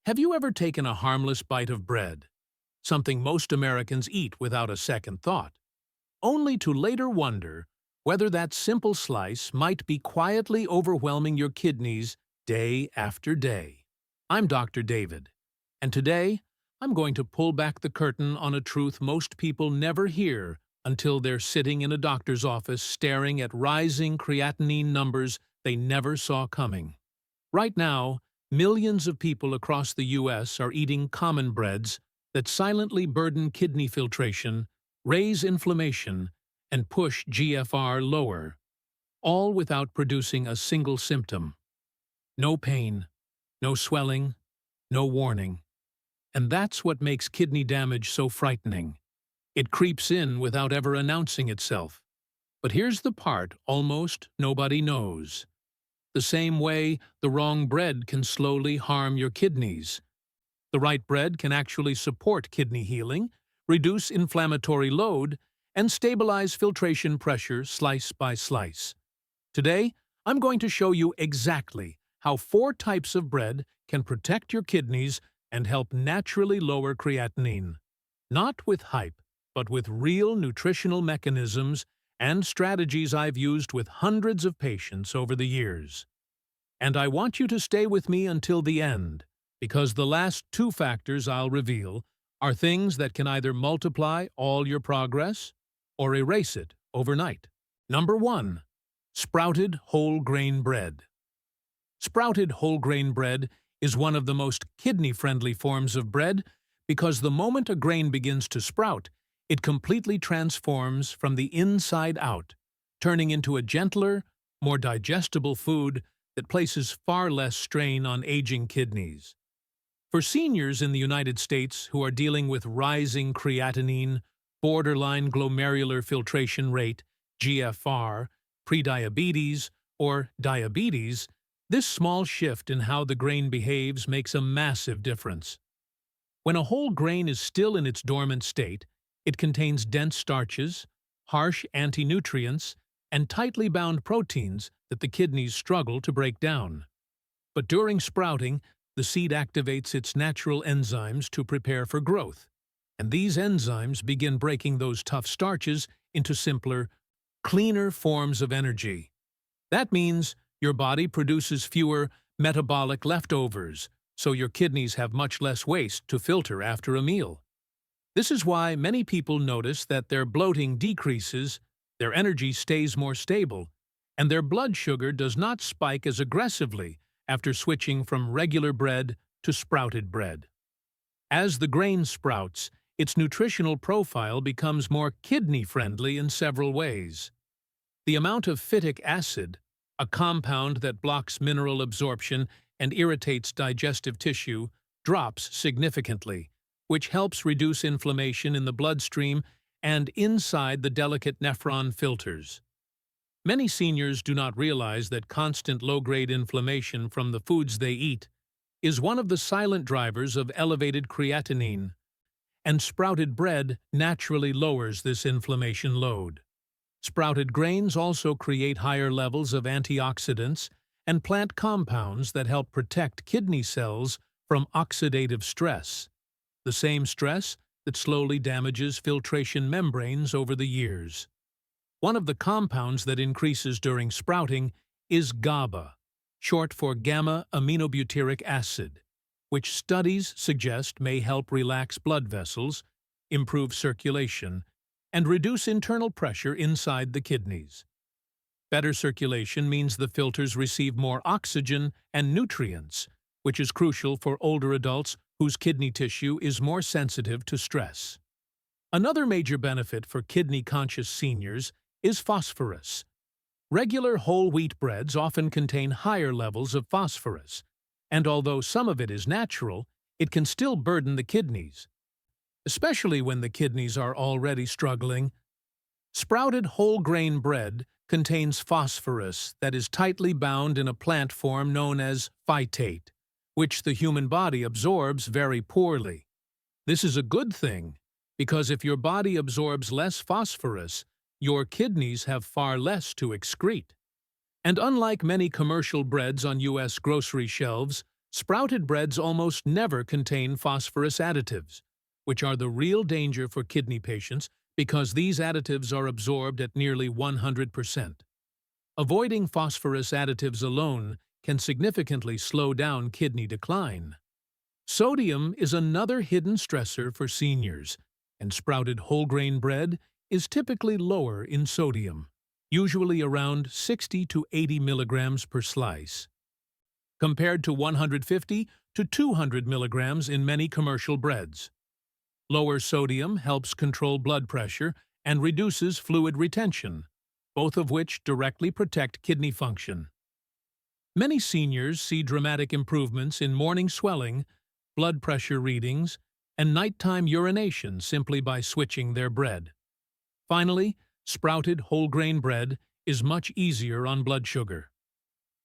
Have you ever taken a harmless bite of bread, something most Americans eat without a second thought, only to later wonder whether that simple slice might be quietly overwhelming your kidneys day after day? I'm Dr. David, and today I'm going to pull back the curtain on a truth most people never hear until they're sitting in a doctor's office staring at rising creatinine numbers they never saw coming. Right now, millions of people across the U.S. are eating common breads that silently burden kidney filtration, raise inflammation, and push GFR lower, all without producing a single symptom. No pain, no swelling, no warning. And that's what makes kidney damage so frightening. It creeps in without ever announcing itself. But here's the part almost nobody knows. The same way the wrong bread can slowly harm your kidneys. The right bread can actually support kidney healing, reduce inflammatory load, and stabilize filtration pressure slice by slice. Today, I'm going to show you exactly how 4 types of bread can protect your kidneys and help naturally lower creatinine. Not with hype, but with real nutritional mechanisms and strategies I've used with hundreds of patients over the years. And I want you to stay with me until the end, because the last 2 factors I'll reveal are things that can either multiply all your progress or erase it overnight. Number 1. Sprouted whole grain bread. Sprouted whole grain bread is one of the most kidney-friendly forms of bread because the moment a grain begins to sprout, it completely transforms from the inside out, turning into a gentler, more digestible food that places far less strain on aging kidneys. For seniors in the United States who are dealing with rising creatinine, borderline glomerular filtration rate, GFR, prediabetes, or diabetes, this small shift in how the grain behaves makes a massive difference. When a whole grain is still in its dormant state, it contains dense starches, harsh anti-nutrients, and tightly bound proteins that the kidneys struggle to break down. But during sprouting, the seed activates its natural enzymes to prepare for growth, and these enzymes begin breaking those tough starches into simpler, cleaner forms of energy. That means your body produces fewer metabolic leftovers, so your kidneys have much less waste to filter after a meal. This is why many people notice that their bloating decreases, their energy stays more stable, and their blood sugar does not spike as aggressively after switching from regular bread to sprouted bread. As the grain sprouts, its nutritional profile becomes more kidney-friendly in several ways. The amount of phytic acid, a compound that blocks mineral absorption and irritates digestive tissue, drops significantly, which helps reduce inflammation in the bloodstream and inside the delicate nephron filters. Many seniors do not realize that constant low-grade inflammation from the foods they eat is one of the silent drivers of elevated creatinine, and sprouted bread naturally lowers this inflammation load. Sprouted grains also create higher levels of antioxidants and plant compounds that help protect kidney cells from oxidative stress, the same stress that slowly damages filtration membranes over the years. One of the compounds that increases during sprouting is GABA, short for gamma-aminobutyric acid, which studies suggest may help relax blood vessels, improve circulation, and reduce internal pressure inside the kidneys. Better circulation means the filters receive more oxygen and nutrients, which is crucial for older adults whose kidney tissue is more sensitive to stress. Another major benefit for kidney-conscious seniors is phosphorus. Regular whole wheat breads often contain higher levels of phosphorus, and although some of it is natural, it can still burden the kidneys, especially when the kidneys are already struggling. Sprouted whole grain bread contains phosphorus that is tightly bound in a plant form known as phytate, which the human body absorbs very poorly. This is a good thing, because if your body absorbs less phosphorus, your kidneys have far less to excrete. And unlike many commercial breads on U.S. grocery shelves, Sprouted breads almost never contain phosphorus additives, which are the real danger for kidney patients because these additives are absorbed at nearly 100%. Avoiding phosphorus additives alone can significantly slow down kidney decline. Sodium is another hidden stressor for seniors, and sprouted whole grain bread is typically lower in sodium, usually around 60 to 80 milligrams per slice, compared to 150 to 200 milligrams in many commercial breads. Lower sodium helps control blood pressure and reduces fluid retention, both of which directly protect kidney function. Many seniors see dramatic improvements in morning swelling, blood pressure readings, and nighttime urination simply by switching their bread. Finally, sprouted whole grain bread is much easier on blood sugar.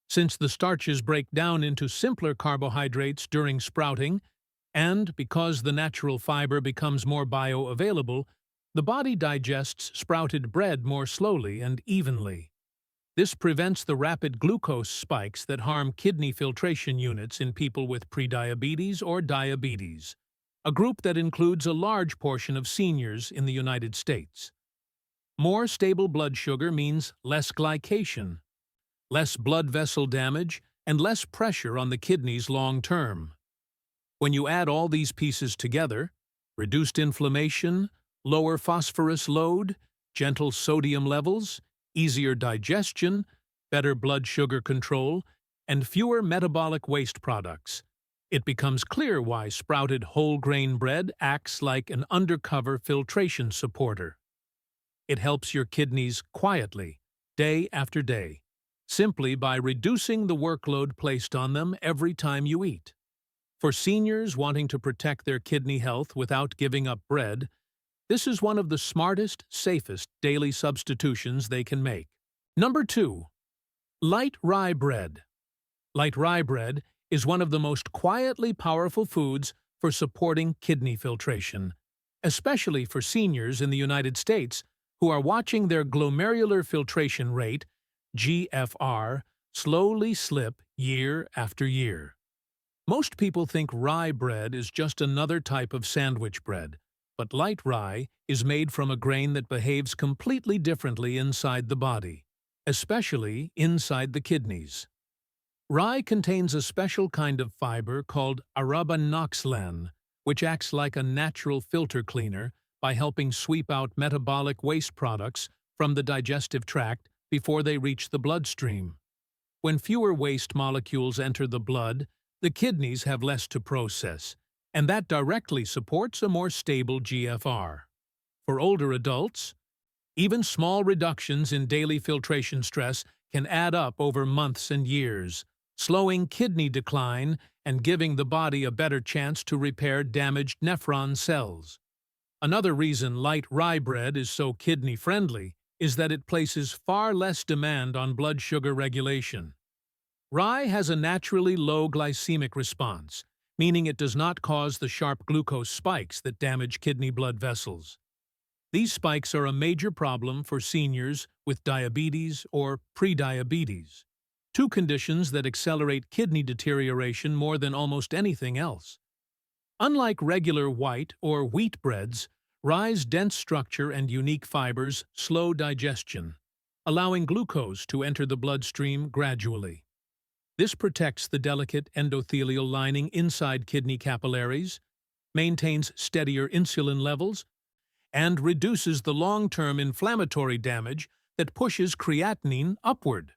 Since the starches break down into simpler carbohydrates during sprouting, and because the natural fiber becomes more bioavailable, the body digests sprouted bread more slowly and evenly. This prevents the rapid glucose spikes that harm kidney filtration units in people with prediabetes or diabetes, a group that includes a large portion of seniors in the United States. More stable blood sugar means less glycation, less blood vessel damage, and less pressure on the kidneys long term. When you add all these pieces together, reduced inflammation, lower phosphorus load, gentle sodium levels, easier digestion, better blood sugar control, and fewer metabolic waste products, it becomes clear why sprouted whole grain bread acts like an undercover filtration supporter. It helps your kidneys quietly, day after day, simply by reducing the workload placed on them every time you eat. For seniors wanting to protect their kidney health without giving up bread, this is one of the smartest, safest daily substitutions they can make. Number 2. Light rye bread. Light rye bread is one of the most quietly powerful foods for supporting kidney filtration, especially for seniors in the United States who are watching their glomerular filtration rate, GFR, slowly slip year after year. Most people think rye bread is just another type of sandwich bread, but light rye is made from a grain that behaves completely differently inside the body, especially inside the kidneys. Rye contains a special kind of fiber called arabinoxalan, which acts like a natural filter cleaner by helping sweep out metabolic waste products from the digestive tract before they reach the bloodstream. When fewer waste molecules enter the blood, the kidneys have less to process, and that directly supports a more stable GFR. For older adults, even small reductions in daily filtration stress can add up over months and years, slowing kidney decline and giving the body a better chance to repair damaged nephron cells. Another reason light rye bread is so kidney-friendly is that it places far less demand on blood sugar regulation. Rye has a naturally low glycemic response, meaning it does not cause the sharp glucose spikes that damage kidney blood vessels. These spikes are a major problem for seniors with diabetes or prediabetes, two conditions that accelerate kidney deterioration more than almost anything else. Unlike regular white or wheat breads, rye's dense structure and unique fibers slow digestion, allowing glucose to enter the bloodstream gradually. This protects the delicate endothelial lining inside kidney capillaries, maintains steadier insulin levels, and reduces the long-term inflammatory damage that pushes creatinine upward.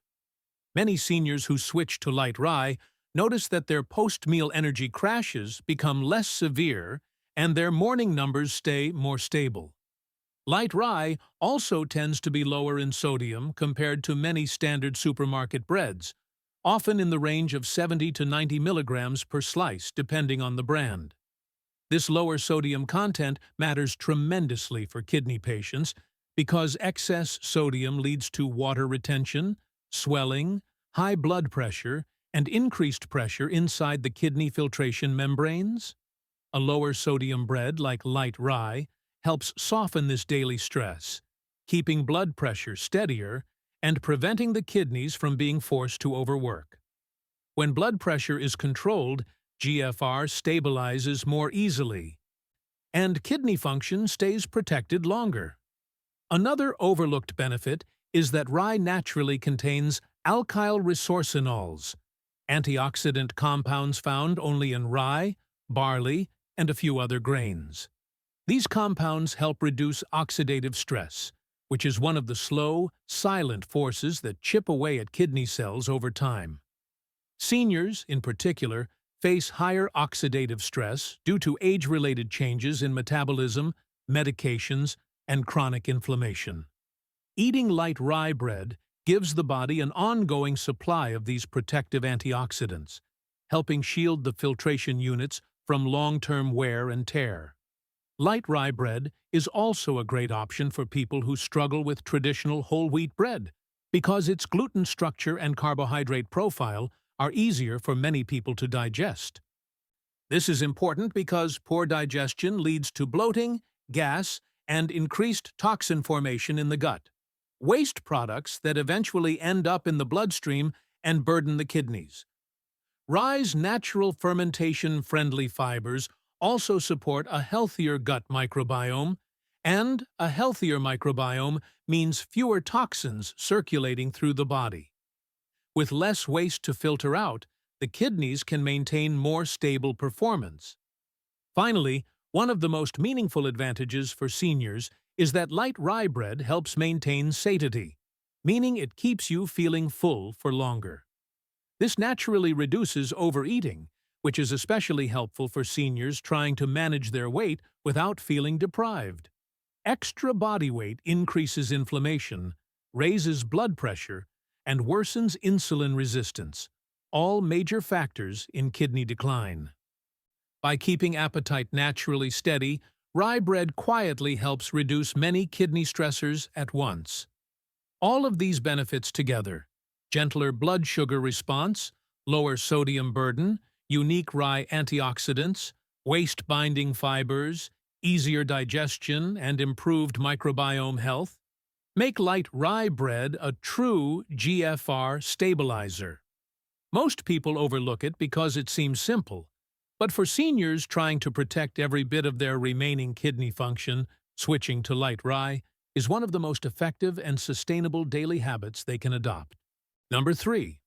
Many seniors who switch to light rye notice that their post-meal energy crashes become less severe and their morning numbers stay more stable. Light rye also tends to be lower in sodium compared to many standard supermarket breads, often in the range of 70 to 90 milligrams per slice, depending on the brand. This lower sodium content matters tremendously for kidney patients because excess sodium leads to water retention, swelling, high blood pressure, and increased pressure inside the kidney filtration membranes. A lower sodium bread like light rye helps soften this daily stress, keeping blood pressure steadier and preventing the kidneys from being forced to overwork. When blood pressure is controlled, GFR stabilizes more easily, and kidney function stays protected longer. Another overlooked benefit is that rye naturally contains alkyl resorcinols, antioxidant compounds found only in rye, barley, and a few other grains. These compounds help reduce oxidative stress, which is one of the slow, silent forces that chip away at kidney cells over time. Seniors, in particular, face higher oxidative stress due to age-related changes in metabolism, medications, and chronic inflammation. Eating light rye bread gives the body an ongoing supply of these protective antioxidants, helping shield the filtration units from long-term wear and tear. Light rye bread is also a great option for people who struggle with traditional whole wheat bread, because its gluten structure and carbohydrate profile are easier for many people to digest. This is important because poor digestion leads to bloating, gas, and increased toxin formation in the gut, waste products that eventually end up in the bloodstream and burden the kidneys. Rye's natural fermentation-friendly fibers also support a healthier gut microbiome, and a healthier microbiome means fewer toxins circulating through the body. With less waste to filter out, the kidneys can maintain more stable performance. Finally, one of the most meaningful advantages for seniors is that light rye bread helps maintain satiety, meaning it keeps you feeling full for longer. This naturally reduces overeating, which is especially helpful for seniors trying to manage their weight without feeling deprived. Extra body weight increases inflammation, raises blood pressure, and worsens insulin resistance, all major factors in kidney decline. By keeping appetite naturally steady, rye bread quietly helps reduce many kidney stressors at once. All of these benefits together, gentler blood sugar response, lower sodium burden, unique rye antioxidants, waste-binding fibers, easier digestion, and improved microbiome health, make light rye bread a true GFR stabilizer. Most people overlook it because it seems simple, but for seniors trying to protect every bit of their remaining kidney function, switching to light rye is one of the most effective and sustainable daily habits they can adopt. Number 3.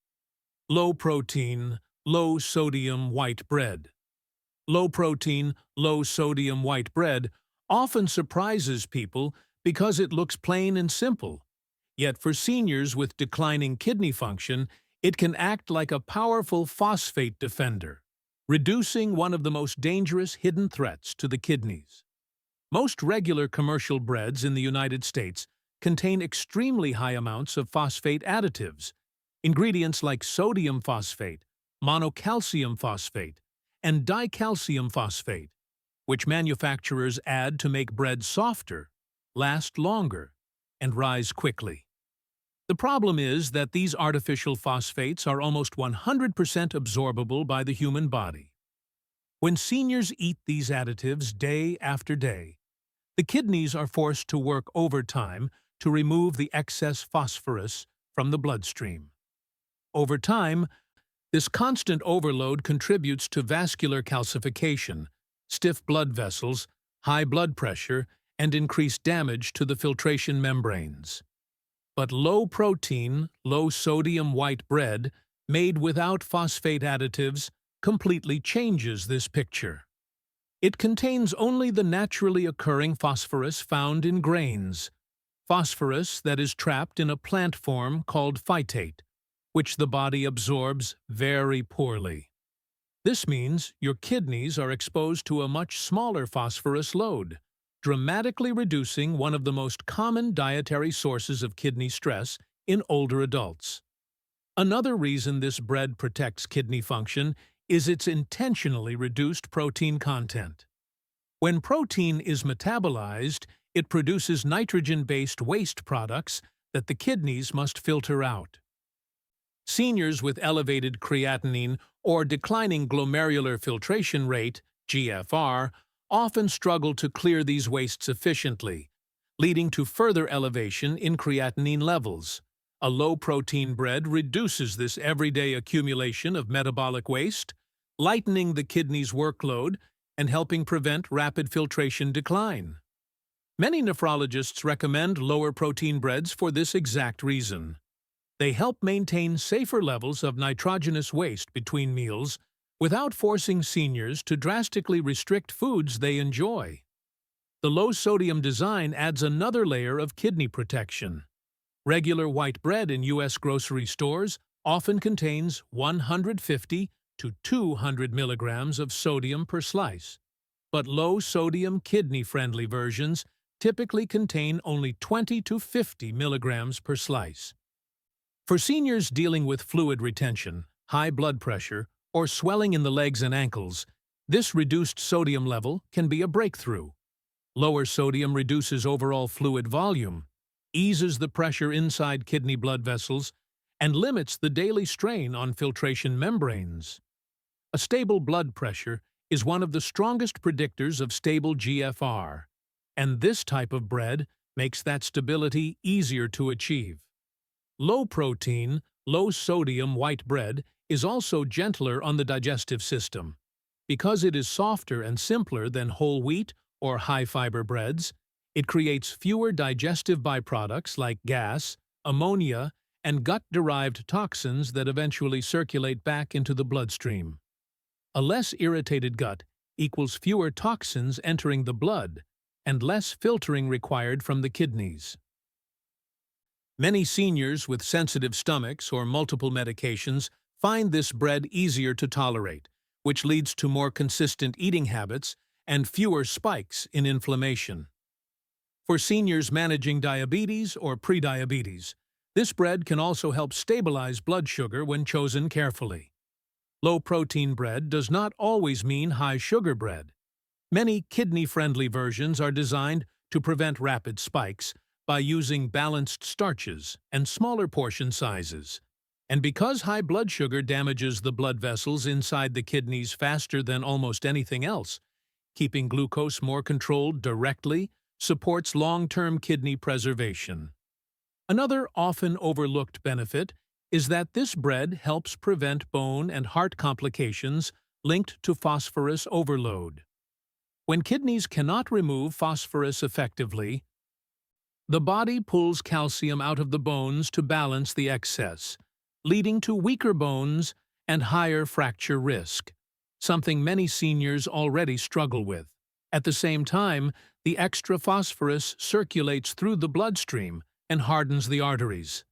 Low-protein, low-sodium white bread. Low-protein, low-sodium white bread often surprises people because it looks plain and simple. Yet for seniors with declining kidney function, it can act like a powerful phosphate defender, reducing one of the most dangerous hidden threats to the kidneys. Most regular commercial breads in the United States contain extremely high amounts of phosphate additives, ingredients like sodium phosphate, monocalcium phosphate, and dicalcium phosphate, which manufacturers add to make bread softer, last longer, and rise quickly. The problem is that these artificial phosphates are almost 100% absorbable by the human body. When seniors eat these additives day after day, the kidneys are forced to work overtime to remove the excess phosphorus from the bloodstream. Over time, this constant overload contributes to vascular calcification, stiff blood vessels, high blood pressure, and increased damage to the filtration membranes. But low-protein, low-sodium white bread, made without phosphate additives, completely changes this picture. It contains only the naturally occurring phosphorus found in grains, phosphorus that is trapped in a plant form called phytate, which the body absorbs very poorly. This means your kidneys are exposed to a much smaller phosphorus load, dramatically reducing one of the most common dietary sources of kidney stress in older adults. Another reason this bread protects kidney function is its intentionally reduced protein content. When protein is metabolized, it produces nitrogen-based waste products that the kidneys must filter out. Seniors with elevated creatinine or declining glomerular filtration rate, GFR, often struggle to clear these wastes efficiently, leading to further elevation in creatinine levels, A low-protein bread reduces this everyday accumulation of metabolic waste, lightening the kidney's workload and helping prevent rapid filtration decline. Many nephrologists recommend lower-protein breads for this exact reason. They help maintain safer levels of nitrogenous waste between meals without forcing seniors to drastically restrict foods they enjoy. The low-sodium design adds another layer of kidney protection. Regular white bread in U.S. grocery stores often contains 150 to 200 milligrams of sodium per slice, but low-sodium kidney-friendly versions typically contain only 20 to 50 milligrams per slice. For seniors dealing with fluid retention, high blood pressure, or swelling in the legs and ankles, this reduced sodium level can be a breakthrough. Lower sodium reduces overall fluid volume, eases the pressure inside kidney blood vessels, and limits the daily strain on filtration membranes. A stable blood pressure is one of the strongest predictors of stable GFR, and this type of bread makes that stability easier to achieve. Low-protein, low-sodium white bread is also gentler on the digestive system. Because it is softer and simpler than whole wheat or high-fiber breads, it creates fewer digestive byproducts like gas, ammonia, and gut-derived toxins that eventually circulate back into the bloodstream. A less irritated gut equals fewer toxins entering the blood and less filtering required from the kidneys. Many seniors with sensitive stomachs or multiple medications find this bread easier to tolerate, which leads to more consistent eating habits and fewer spikes in inflammation. For seniors managing diabetes or prediabetes, this bread can also help stabilize blood sugar when chosen carefully. Low-protein bread does not always mean high-sugar bread. Many kidney-friendly versions are designed to prevent rapid spikes by using balanced starches and smaller portion sizes. And because high blood sugar damages the blood vessels inside the kidneys faster than almost anything else, keeping glucose more controlled directly supports long-term kidney preservation. Another often overlooked benefit is that this bread helps prevent bone and heart complications linked to phosphorus overload. When kidneys cannot remove phosphorus effectively, the body pulls calcium out of the bones to balance the excess, leading to weaker bones and higher fracture risk, something many seniors already struggle with. At the same time, the extra phosphorus circulates through the bloodstream and hardens the arteries.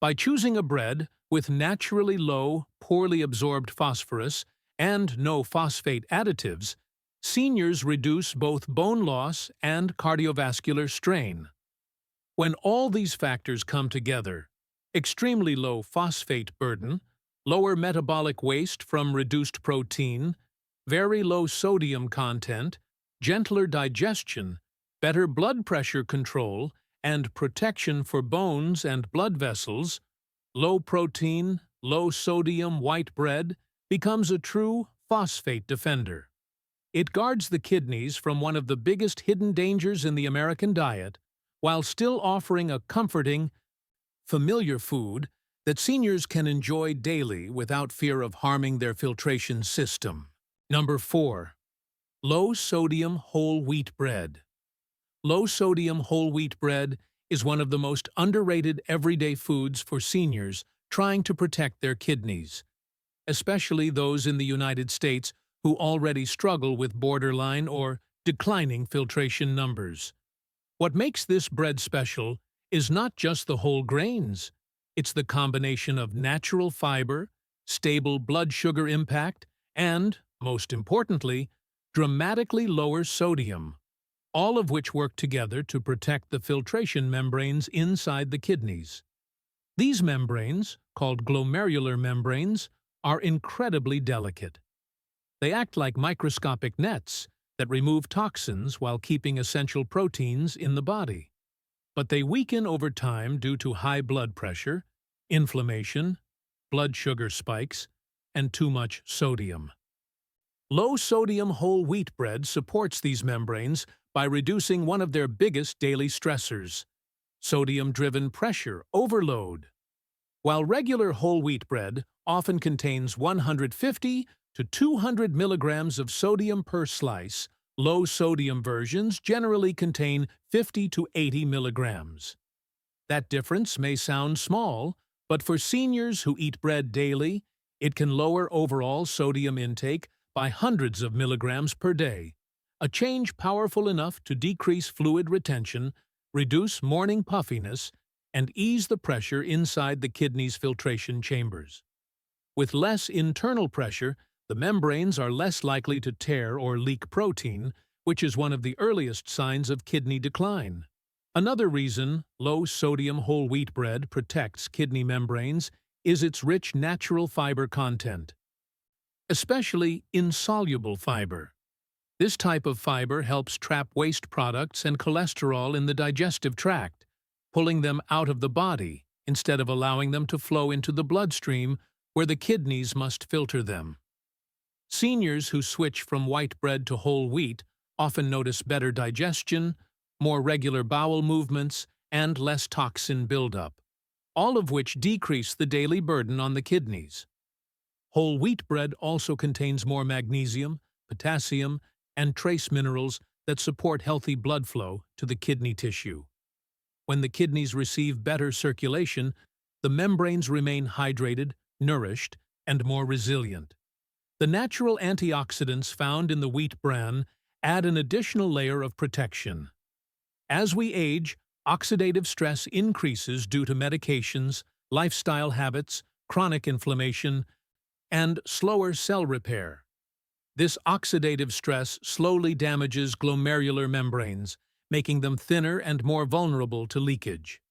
By choosing a bread with naturally low, poorly absorbed phosphorus and no phosphate additives, seniors reduce both bone loss and cardiovascular strain. When all these factors come together, extremely low phosphate burden, lower metabolic waste from reduced protein, very low sodium content, gentler digestion, better blood pressure control, and protection for bones and blood vessels, low-protein, low-sodium white bread becomes a true phosphate defender. It guards the kidneys from one of the biggest hidden dangers in the American diet, while still offering a comforting, familiar food that seniors can enjoy daily without fear of harming their filtration system. Number 4. Low-sodium whole wheat bread. Low-sodium whole wheat bread is one of the most underrated everyday foods for seniors trying to protect their kidneys, especially those in the United States who already struggle with borderline or declining filtration numbers. What makes this bread special is not just the whole grains. It's the combination of natural fiber, stable blood sugar impact, and, most importantly, dramatically lower sodium, all of which work together to protect the filtration membranes inside the kidneys. These membranes, called glomerular membranes, are incredibly delicate. They act like microscopic nets that remove toxins while keeping essential proteins in the body. But they weaken over time due to high blood pressure, inflammation, blood sugar spikes, and too much sodium. Low-sodium whole wheat bread supports these membranes by reducing one of their biggest daily stressors, sodium-driven pressure overload. While regular whole wheat bread often contains 150 to 200 milligrams of sodium per slice, low-sodium versions generally contain 50 to 80 milligrams. That difference may sound small, but for seniors who eat bread daily, it can lower overall sodium intake by hundreds of milligrams per day, a change powerful enough to decrease fluid retention, reduce morning puffiness, and ease the pressure inside the kidney's filtration chambers. With less internal pressure, the membranes are less likely to tear or leak protein, which is one of the earliest signs of kidney decline. Another reason low-sodium whole wheat bread protects kidney membranes is its rich natural fiber content, especially insoluble fiber. This type of fiber helps trap waste products and cholesterol in the digestive tract, pulling them out of the body instead of allowing them to flow into the bloodstream where the kidneys must filter them. Seniors who switch from white bread to whole wheat often notice better digestion, more regular bowel movements, and less toxin buildup, all of which decrease the daily burden on the kidneys. Whole wheat bread also contains more magnesium, potassium, and trace minerals that support healthy blood flow to the kidney tissue. When the kidneys receive better circulation, the membranes remain hydrated, nourished, and more resilient. The natural antioxidants found in the wheat bran add an additional layer of protection. As we age, oxidative stress increases due to medications, lifestyle habits, chronic inflammation, and slower cell repair. This oxidative stress slowly damages glomerular membranes, making them thinner and more vulnerable to leakage.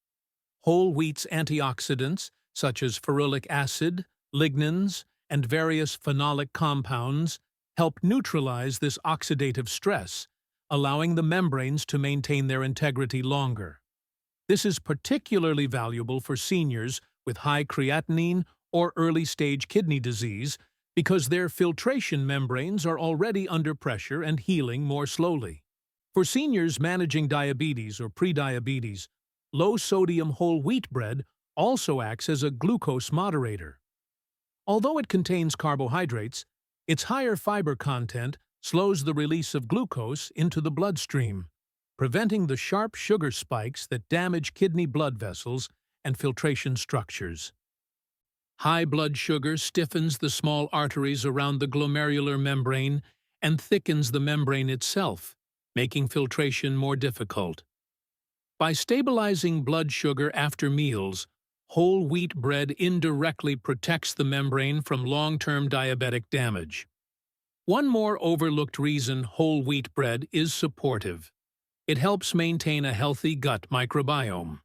Whole wheat's antioxidants, such as ferulic acid, lignans, and various phenolic compounds, help neutralize this oxidative stress, allowing the membranes to maintain their integrity longer. This is particularly valuable for seniors with high creatinine or early-stage kidney disease because their filtration membranes are already under pressure and healing more slowly. For seniors managing diabetes or prediabetes, low-sodium whole wheat bread also acts as a glucose moderator. Although it contains carbohydrates, its higher fiber content slows the release of glucose into the bloodstream, preventing the sharp sugar spikes that damage kidney blood vessels and filtration structures. High blood sugar stiffens the small arteries around the glomerular membrane and thickens the membrane itself, making filtration more difficult. By stabilizing blood sugar after meals, whole wheat bread indirectly protects the membrane from long-term diabetic damage. One more overlooked reason whole wheat bread is supportive. It helps maintain a healthy gut microbiome.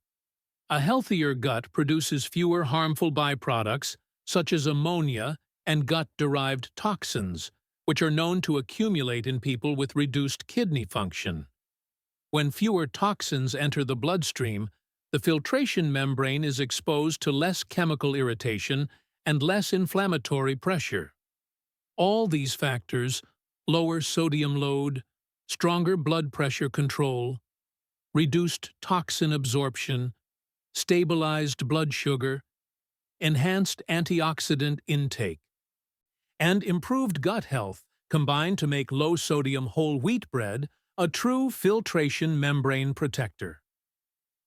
A healthier gut produces fewer harmful byproducts, such as ammonia and gut-derived toxins, which are known to accumulate in people with reduced kidney function. When fewer toxins enter the bloodstream, the filtration membrane is exposed to less chemical irritation and less inflammatory pressure. All these factors, lower sodium load, stronger blood pressure control, reduced toxin absorption, stabilized blood sugar, enhanced antioxidant intake, and improved gut health combine to make low-sodium whole wheat bread a true filtration membrane protector.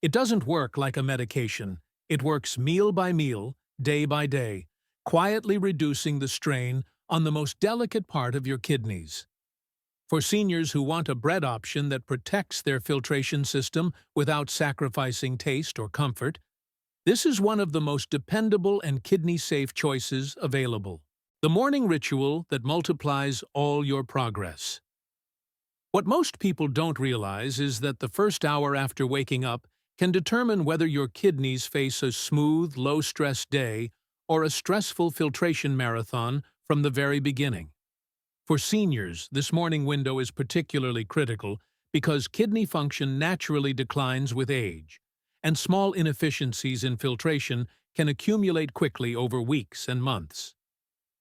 It doesn't work like a medication. It works meal by meal, day by day, quietly reducing the strain on the most delicate part of your kidneys. For seniors who want a bread option that protects their filtration system without sacrificing taste or comfort, this is one of the most dependable and kidney-safe choices available. The morning ritual that multiplies all your progress. What most people don't realize is that the first hour after waking up can determine whether your kidneys face a smooth, low-stress day or a stressful filtration marathon from the very beginning. For seniors, this morning window is particularly critical because kidney function naturally declines with age, and small inefficiencies in filtration can accumulate quickly over weeks and months.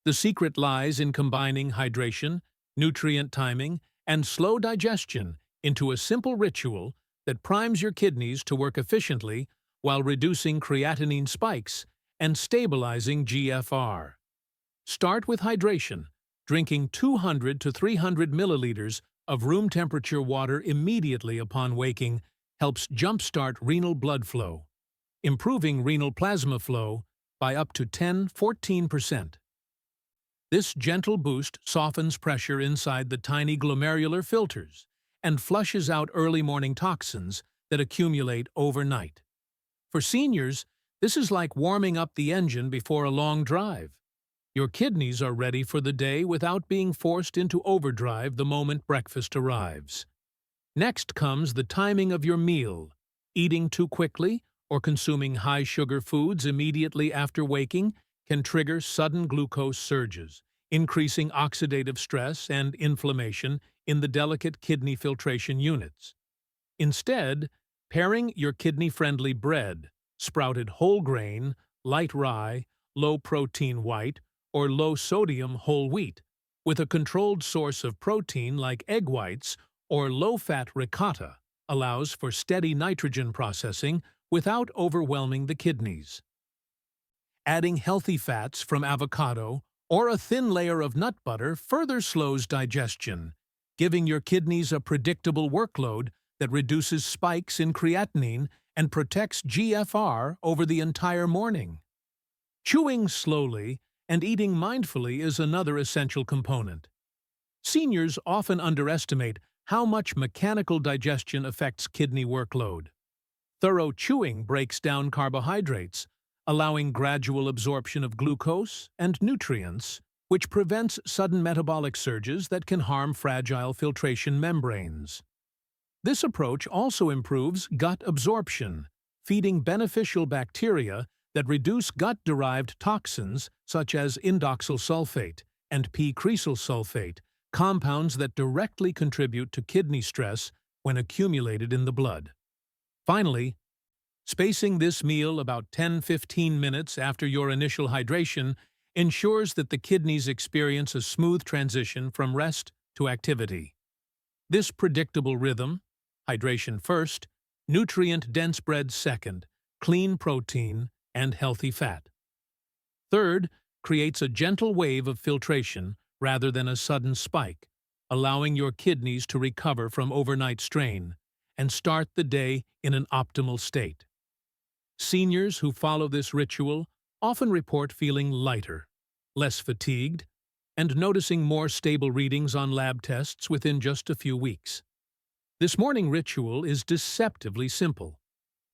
The secret lies in combining hydration, nutrient timing, and slow digestion into a simple ritual that primes your kidneys to work efficiently while reducing creatinine spikes and stabilizing GFR. Start with hydration. Drinking 200 to 300 milliliters of room temperature water immediately upon waking helps jumpstart renal blood flow, improving renal plasma flow by up to 10–14%. This gentle boost softens pressure inside the tiny glomerular filters and flushes out early morning toxins that accumulate overnight. For seniors, this is like warming up the engine before a long drive. Your kidneys are ready for the day without being forced into overdrive the moment breakfast arrives. Next comes the timing of your meal. Eating too quickly or consuming high-sugar foods immediately after waking can trigger sudden glucose surges, increasing oxidative stress and inflammation in the delicate kidney filtration units. Instead, pairing your kidney-friendly bread, sprouted whole grain, light rye, low-protein white, or low-sodium whole wheat, with a controlled source of protein like egg whites or low-fat ricotta, allows for steady nitrogen processing without overwhelming the kidneys. Adding healthy fats from avocado or a thin layer of nut butter further slows digestion, giving your kidneys a predictable workload that reduces spikes in creatinine and protects GFR over the entire morning. Chewing slowly and eating mindfully is another essential component. Seniors often underestimate how much mechanical digestion affects kidney workload. Thorough chewing breaks down carbohydrates, allowing gradual absorption of glucose and nutrients, which prevents sudden metabolic surges that can harm fragile filtration membranes. This approach also improves gut absorption, feeding beneficial bacteria that reduce gut-derived toxins such as indoxyl sulfate and p-cresyl sulfate, compounds that directly contribute to kidney stress when accumulated in the blood. Finally, spacing this meal about 10–15 minutes after your initial hydration ensures that the kidneys experience a smooth transition from rest to activity. This predictable rhythm, hydration first, nutrient-dense bread second, clean protein, and healthy fat third, creates a gentle wave of filtration rather than a sudden spike, allowing your kidneys to recover from overnight strain and start the day in an optimal state. Seniors who follow this ritual often report feeling lighter, less fatigued, and noticing more stable readings on lab tests within just a few weeks. This morning ritual is deceptively simple,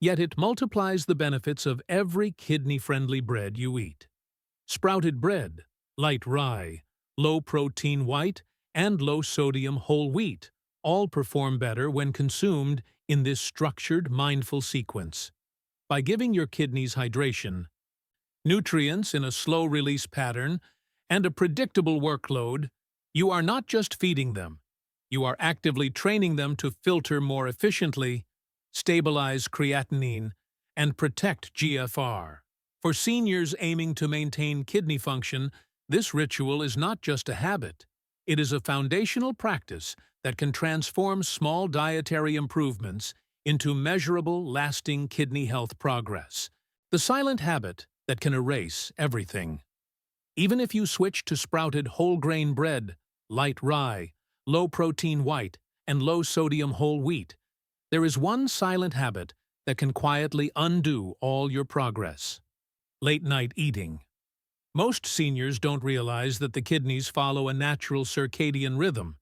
yet it multiplies the benefits of every kidney-friendly bread you eat. Sprouted bread, light rye, low-protein white, and low-sodium whole wheat all perform better when consumed in this structured, mindful sequence. By giving your kidneys hydration, nutrients in a slow-release pattern, and a predictable workload, you are not just feeding them, you are actively training them to filter more efficiently, stabilize creatinine, and protect GFR. For seniors aiming to maintain kidney function, this ritual is not just a habit. It is a foundational practice that can transform small dietary improvements into measurable, lasting kidney health progress. The silent habit that can erase everything. Even if you switch to sprouted whole grain bread, light rye, low-protein white, and low-sodium whole wheat, there is one silent habit that can quietly undo all your progress. Late-night eating. Most seniors don't realize that the kidneys follow a natural circadian rhythm,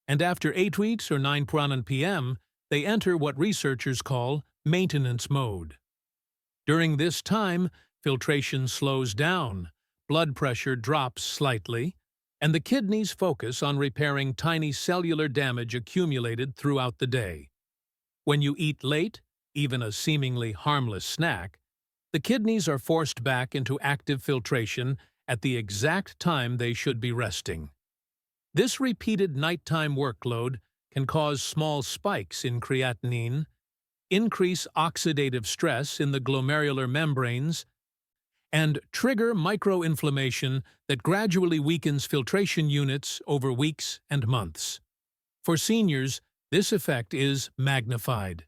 and after 8 weeks or 9 p.m., they enter what researchers call maintenance mode. During this time, filtration slows down, blood pressure drops slightly, and the kidneys focus on repairing tiny cellular damage accumulated throughout the day. When you eat late, even a seemingly harmless snack, the kidneys are forced back into active filtration at the exact time they should be resting. This repeated nighttime workload can cause small spikes in creatinine, increase oxidative stress in the glomerular membranes, and trigger microinflammation that gradually weakens filtration units over weeks and months. For seniors, this effect is magnified.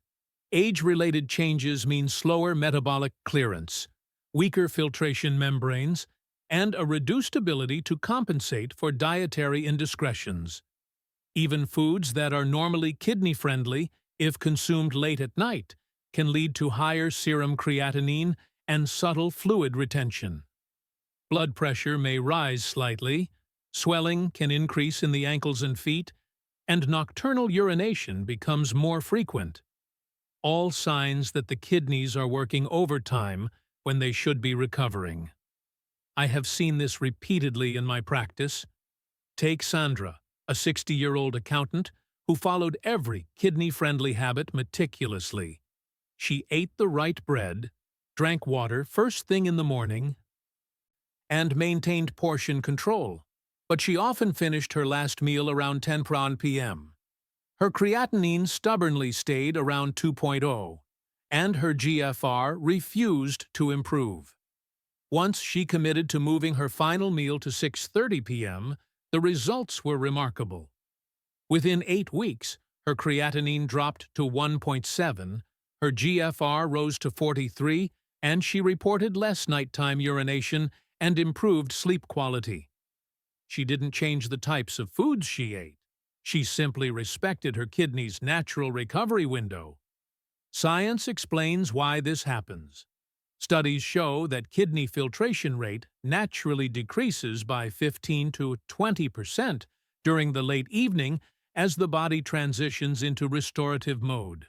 Age-related changes mean slower metabolic clearance, weaker filtration membranes, and a reduced ability to compensate for dietary indiscretions. Even foods that are normally kidney-friendly, if consumed late at night, can lead to higher serum creatinine and subtle fluid retention. Blood pressure may rise slightly, swelling can increase in the ankles and feet, and nocturnal urination becomes more frequent. All signs that the kidneys are working overtime when they should be recovering. I have seen this repeatedly in my practice. Take Sandra, a 60-year-old accountant who followed every kidney-friendly habit meticulously. She ate the right bread, drank water first thing in the morning, and maintained portion control, but she often finished her last meal around 10 p.m. Her creatinine stubbornly stayed around 2.0, and her GFR refused to improve. Once she committed to moving her final meal to 6:30 p.m., the results were remarkable. Within 8 weeks, her creatinine dropped to 1.7, her GFR rose to 43, and she reported less nighttime urination and improved sleep quality. She didn't change the types of foods she ate. She simply respected her kidneys' natural recovery window. Science explains why this happens. Studies show that kidney filtration rate naturally decreases by 15 to 20% during the late evening as the body transitions into restorative mode.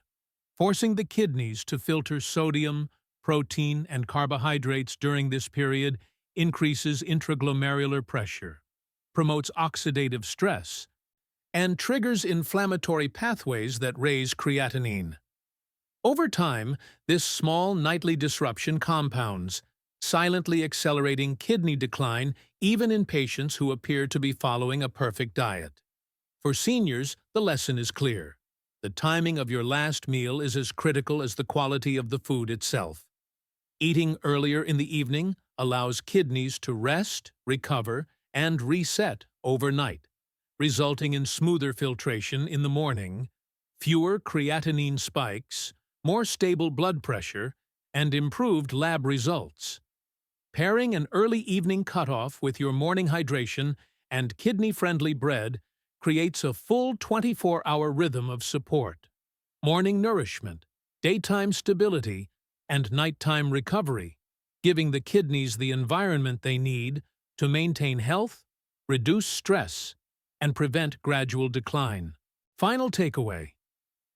Forcing the kidneys to filter sodium, protein, and carbohydrates during this period increases intraglomerular pressure, promotes oxidative stress, and triggers inflammatory pathways that raise creatinine. Over time, this small nightly disruption compounds, silently accelerating kidney decline even in patients who appear to be following a perfect diet. For seniors, the lesson is clear. The timing of your last meal is as critical as the quality of the food itself. Eating earlier in the evening allows kidneys to rest, recover, and reset overnight, resulting in smoother filtration in the morning, fewer creatinine spikes, more stable blood pressure, and improved lab results. Pairing an early evening cutoff with your morning hydration and kidney-friendly bread creates a full 24-hour rhythm of support, morning nourishment, daytime stability, and nighttime recovery, giving the kidneys the environment they need to maintain health, reduce stress, and prevent gradual decline. Final takeaway.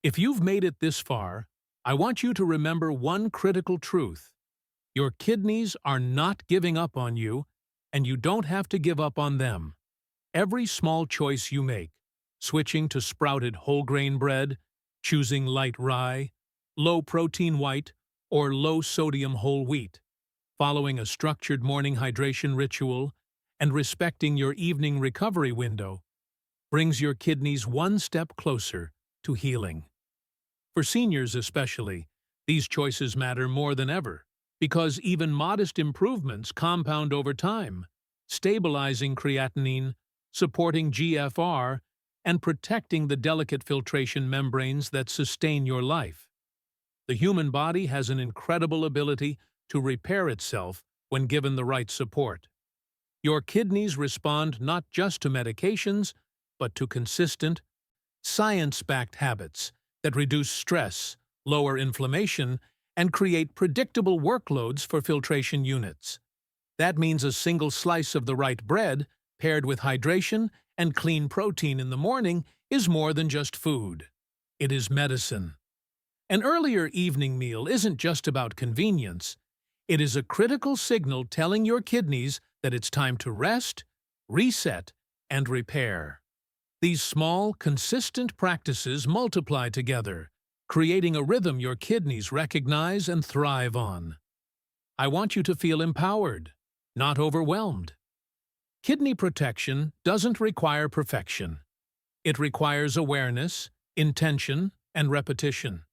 If you've made it this far, I want you to remember one critical truth. Your kidneys are not giving up on you, and you don't have to give up on them. Every small choice you make, switching to sprouted whole grain bread, choosing light rye, low-protein white, or low-sodium whole wheat, following a structured morning hydration ritual, and respecting your evening recovery window, brings your kidneys one step closer to healing. For seniors especially, these choices matter more than ever, because even modest improvements compound over time, stabilizing creatinine, supporting GFR, and protecting the delicate filtration membranes that sustain your life. The human body has an incredible ability to repair itself when given the right support. Your kidneys respond not just to medications, but to consistent, science-backed habits that reduce stress, lower inflammation, and create predictable workloads for filtration units. That means a single slice of the right bread, paired with hydration and clean protein in the morning, is more than just food. It is medicine. An earlier evening meal isn't just about convenience. It is a critical signal telling your kidneys that it's time to rest, reset, and repair. These small, consistent practices multiply together, creating a rhythm your kidneys recognize and thrive on. I want you to feel empowered, not overwhelmed. Kidney protection doesn't require perfection. It requires awareness, intention, and repetition.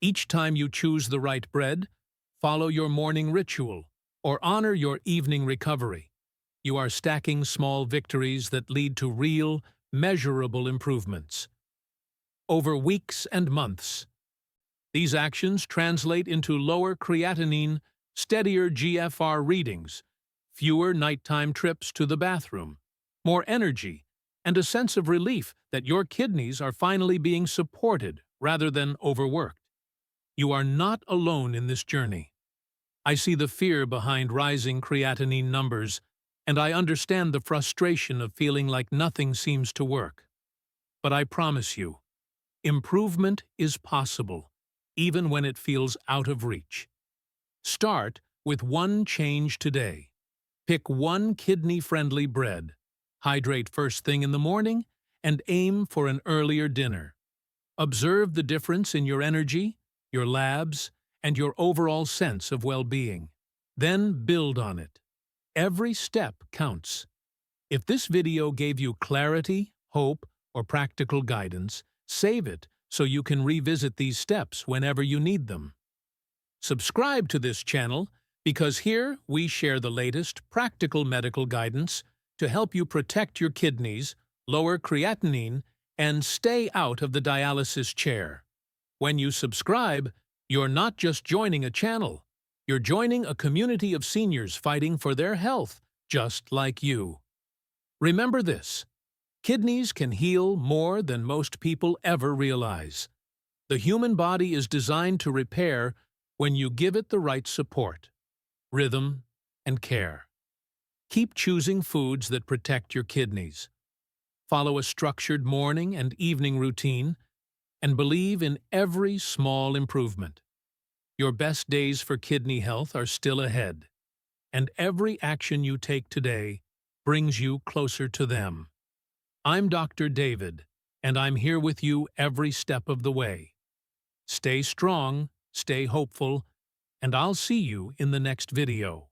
Each time you choose the right bread, follow your morning ritual, or honor your evening recovery, you are stacking small victories that lead to real, measurable improvements. Over weeks and months, these actions translate into lower creatinine, steadier GFR readings, fewer nighttime trips to the bathroom, more energy, and a sense of relief that your kidneys are finally being supported rather than overworked. You are not alone in this journey. I see the fear behind rising creatinine numbers, and I understand the frustration of feeling like nothing seems to work. But I promise you, improvement is possible, even when it feels out of reach. Start with one change today. Pick one kidney-friendly bread, hydrate first thing in the morning, and aim for an earlier dinner. Observe the difference in your energy, your labs, and your overall sense of well-being. Then build on it. Every step counts. If this video gave you clarity, hope, or practical guidance, save it so you can revisit these steps whenever you need them. Subscribe to this channel because here we share the latest practical medical guidance to help you protect your kidneys, lower creatinine, and stay out of the dialysis chair. When you subscribe, you're not just joining a channel, you're joining a community of seniors fighting for their health, just like you. Remember this: kidneys can heal more than most people ever realize. The human body is designed to repair when you give it the right support, rhythm, and care. Keep choosing foods that protect your kidneys. Follow a structured morning and evening routine, and believe in every small improvement. Your best days for kidney health are still ahead, and every action you take today brings you closer to them. I'm Dr. David, and I'm here with you every step of the way. Stay strong, stay hopeful, and I'll see you in the next video.